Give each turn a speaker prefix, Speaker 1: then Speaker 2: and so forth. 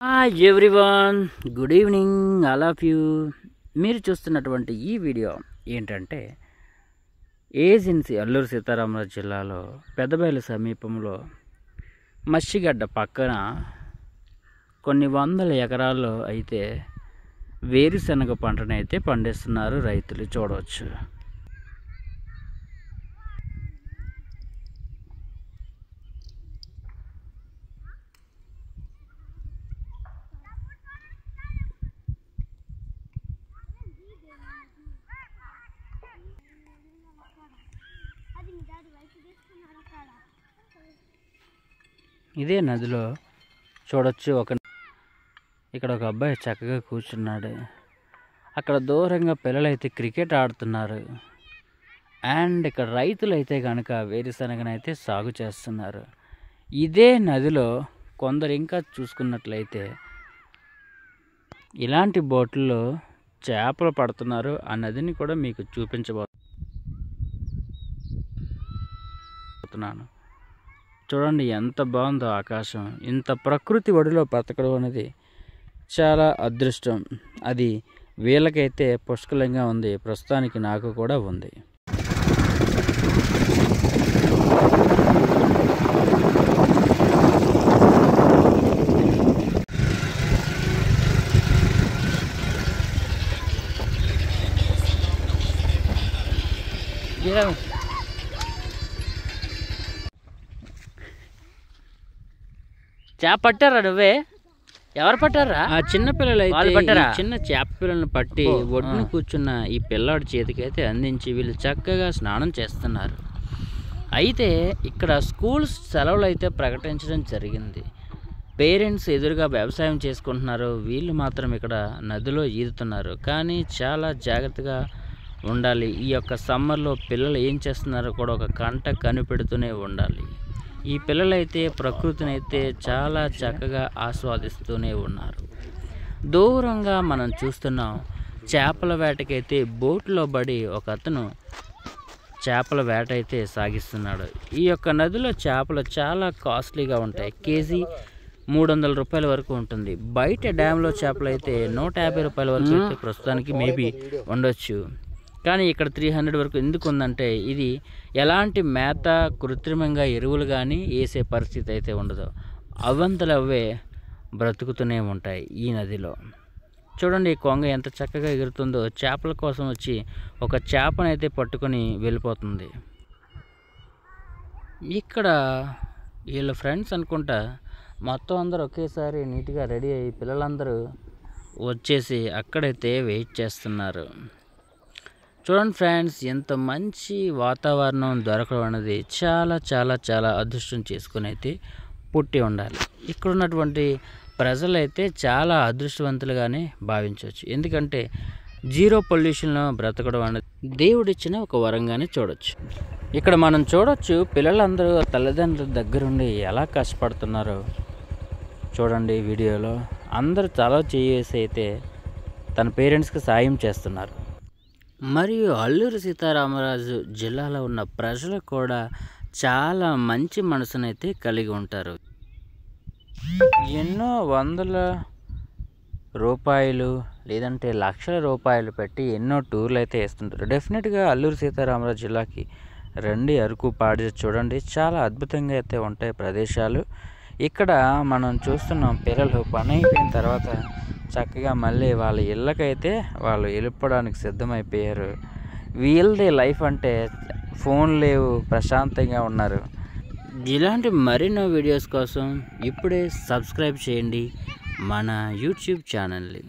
Speaker 1: Hi everyone, good evening all of you. మీరు చూస్తున్నటువంటి ఈ వీడియో ఏంటంటే ఏజెన్సీ అల్లూరు సీతారామరాజు జిల్లాలో పెద్దబయలు సమీపంలో మచ్చిగడ్డ పక్కన కొన్ని వందల ఎకరాల్లో అయితే వేరుశనగ పంటను అయితే పండిస్తున్నారు రైతులు. చూడవచ్చు. ఇదే నదిలో చూడొచ్చు. ఇక్కడ ఒక అబ్బాయి చక్కగా కూర్చున్నాడు. అక్కడ దూరంగా పిల్లలైతే క్రికెట్ ఆడుతున్నారు. అండ్ ఇక్కడ రైతులు అయితే కనుక వేరుశనగనైతే సాగు చేస్తున్నారు. ఇదే నదిలో కొందరు ఇంకా చూసుకున్నట్లయితే ఇలాంటి బోట్లలో చేపలు పడుతున్నారు. ఆ నదిని కూడా మీకు చూపించబోతున్నాను. చూడండి ఎంత బాగుందో ఆకాశం. ఇంత ప్రకృతి ఒడిలో బతకడం అనేది చాలా అదృష్టం. అది వీళ్ళకైతే పుష్కలంగా ఉంది. ప్రస్తుతానికి నాకు కూడా ఉంది. చేప పట్టారా? నువ్వే? ఎవరు పట్టారా? ఆ చిన్న పిల్లలు అయితే చిన్న చేప పిల్లలను పట్టి ఒడ్డున కూర్చున్న ఈ పిల్లాడి చేతికి అయితే అందించి వీళ్ళు చక్కగా స్నానం చేస్తున్నారు. అయితే ఇక్కడ స్కూల్స్ సెలవులు అయితే ప్రకటించడం జరిగింది. పేరెంట్స్ ఎదురుగా వ్యవసాయం చేసుకుంటున్నారు. వీళ్ళు మాత్రం ఇక్కడ నదిలో ఈదుతున్నారు. కానీ చాలా జాగ్రత్తగా ఉండాలి. ఈ యొక్క సమ్మర్లో పిల్లలు ఏం చేస్తున్నారో కూడా ఒక కంట కనిపెడుతూనే ఉండాలి. ఈ పిల్లలైతే ప్రకృతిని అయితే చాలా చక్కగా ఆస్వాదిస్తూనే ఉన్నారు. దూరంగా మనం చూస్తున్నాం. చేపల వేటకైతే బోట్లో పడి ఒక అతను చేపల వేట అయితే సాగిస్తున్నాడు. ఈ యొక్క నదిలో చేపలు చాలా కాస్ట్లీగా ఉంటాయి. కేజీ 300 రూపాయల వరకు ఉంటుంది. బయట డ్యాంలో చేపలు అయితే 150 రూపాయల వరకు అయితే ప్రస్తుతానికి మేబీ ఉండొచ్చు. కానీ ఇక్కడ 300 వరకు ఎందుకు ఉందంటే ఇది ఎలాంటి మేత కృత్రిమంగా ఎరువులు కానీ వేసే పరిస్థితి అయితే ఉండదు. అవంతలు అవే బ్రతుకుతూనే ఉంటాయి ఈ నదిలో. చూడండి ఈ కొంగ ఎంత చక్కగా ఎగురుతుందో. చేపల కోసం వచ్చి ఒక చేపనైతే పట్టుకొని వెళ్ళిపోతుంది. ఇక్కడ వీళ్ళ ఫ్రెండ్స్ అనుకుంటా మొత్తం అందరూ ఒకేసారి నీట్గా రెడీ అయ్యి పిల్లలందరూ వచ్చేసి అక్కడైతే వెయిట్ చేస్తున్నారు. చూడండి ఫ్రెండ్స్, ఎంత మంచి వాతావరణం దొరకడం అనేది చాలా చాలా చాలా అదృష్టం చేసుకుని అయితే పుట్టి ఉండాలి. ఇక్కడ ఉన్నటువంటి ప్రజలైతే చాలా అదృష్టవంతులుగానే భావించవచ్చు. ఎందుకంటే జీరో పొల్యూషన్లో బ్రతకడం అనేది దేవుడిచ్చిన ఒక వరంగానే చూడొచ్చు. ఇక్కడ మనం చూడొచ్చు పిల్లలందరూ తల్లిదండ్రుల దగ్గరుండి ఎలా కష్టపడుతున్నారో చూడండి. వీడియోలో అందరూ చాలా చేసి అయితే తన పేరెంట్స్కి సాయం చేస్తున్నారు. మరియు అల్లూరు సీతారామరాజు జిల్లాలో ఉన్న ప్రజలు కూడా చాలా మంచి మనసునైతే కలిగి ఉంటారు. ఎన్నో వందల రూపాయలు లేదంటే లక్షల రూపాయలు పెట్టి ఎన్నో టూర్లు అయితే వేస్తుంటారు. డెఫినెట్గా అల్లూరు సీతారామరాజు జిల్లాకి రండి. అరకు పాడి చూడండి, చాలా అద్భుతంగా అయితే ఉంటాయి ప్రదేశాలు. ఇక్కడ మనం చూస్తున్నాం పిల్లలు పని అయిపోయిన తర్వాత చక్కగా మళ్ళీ వాళ్ళ ఇళ్ళకైతే వాళ్ళు వెళ్ళిపోవడానికి సిద్ధమైపోయారు. వీళ్ళది లైఫ్ అంటే ఫోన్ లేవు, ప్రశాంతంగా ఉన్నారు. ఇలాంటి మరెన్నో వీడియోస్ కోసం ఇప్పుడే సబ్స్క్రైబ్ చేయండి మన యూట్యూబ్ ఛానల్ని.